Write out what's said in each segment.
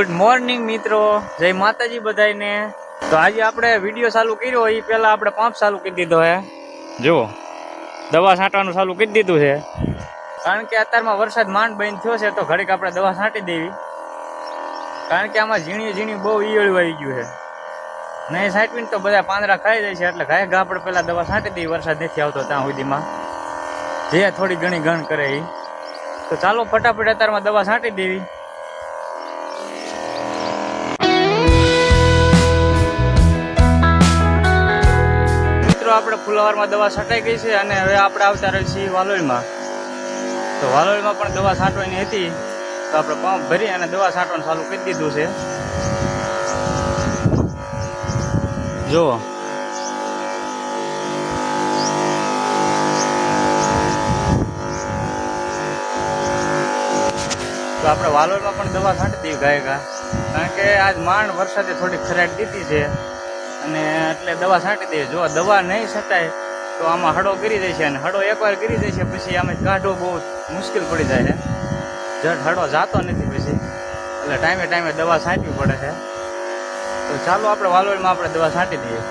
Good morning મિત્રો, જય માતાજી બધાને। તો આજે આપણે વિડીયો ચાલુ કર્યો એ પહેલા આપણે પંપ ચાલુ કરી દીધો હે। જુઓ દવા છાંટવાનું ચાલુ કરી દીધું છે, કારણ કે અત્યારમાં વરસાદ માંડ બંધ થયો છે, તો ઘડીક આપણે દવા છાંટી દેવી, કારણ કે આમાં ઝીણી ઝીણી બહુ ઈયળું આવી ગયું છે। નહીં છાંટવીને તો બધા પાંદડા ખાઈ જાય છે, એટલે ઘાય ઘા આપણે પહેલાં દવા છાંટી દઈએ, વરસાદ નથી આવતો ત્યાં સુધીમાં, જે થોડી ઘણી ગણ કરે એ। તો ચાલો ફટાફટ અત્યારમાં દવા છાંટી દેવી। આપણે ફુલાવરમાં દવા છટાઈ ગઈ છે અને હવે આપણે આવતા રહી છીએ વાલોળમાં। તો વાલોળમાં પણ દવા છાંટવાની હતી, તો આપણે પંપ ભરી અને દવા છાંટવાનું ચાલુ કરી દીધું છે। જુઓ તો આપણે વાલોળમાં પણ દવા છાંટી દીધી ગાય ઘા, કારણ કે આજ માંડ વરસાદે થોડી ખરાટ દીધી છે અને એટલે દવા છાંટી દઈએ। જો દવા નહીં છટાય તો આમાં હળો ગરી જાય છે, અને હળો એકવાર ગરી જાય છે પછી આમાં કાઢવો બહુ મુશ્કેલ પડી જાય છે, જટ હળો જાતો નથી પછી, એટલે ટાઈમે ટાઈમે દવા છાંટવી પડે છે। તો ચાલો આપણે વાલોળમાં આપણે દવા છાંટી દઈએ।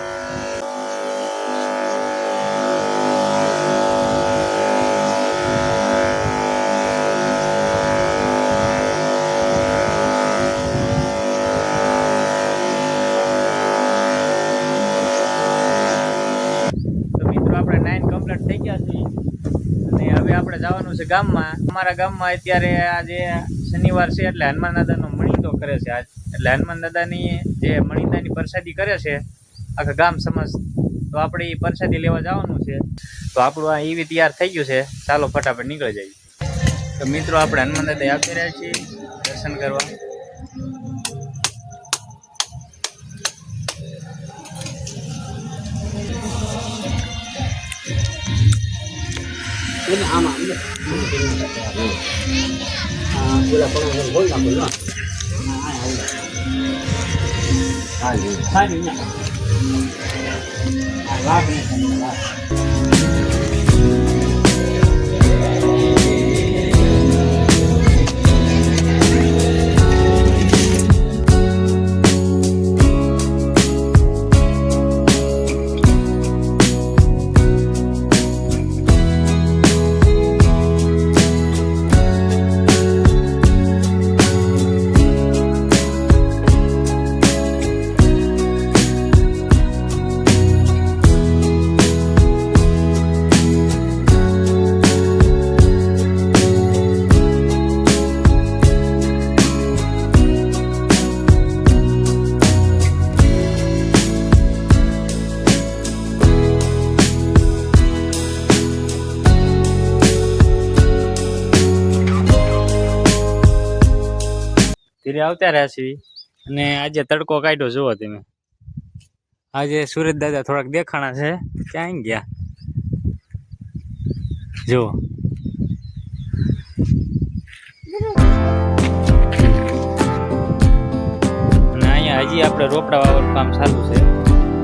કમ્પ્લીટ થઈ ગયા છે અને હવે આપણે જવાનું છે ગામમાં। અમારા ગામમાં અત્યારે આજે શનિવાર છે, એટલે હનુમાન દાદાનો મણીંદો કરે છે આજ, એટલે હનુમાન દાદાની જે મણીંદાની પ્રસાદી કરે છે આખા ગામ સમજ, તો આપણે એ પ્રસાદી લેવા જવાનું છે। તો આપણું આ ઈવી તૈયાર થઈ ગયું છે, ચાલો ફટાફટ નીકળી જઈએ। તો મિત્રો આપણે હનુમાન દાદા આવતી રહ્યા છીએ દર્શન કરવા। આમાં બોલા પણ બોલ ના બોલ સારી લાભ ધીરે આવતા રહ્યા છીએ, અને આજે તડકો કાઢ્યો જુઓ તમે, આજે સુરજ દાદા થોડાક દેખાણા છે, ક્યાં ગયા જુઓ। અને અહીંયા હજી આપણે રોપડા વાવવાનું કામ ચાલુ છે।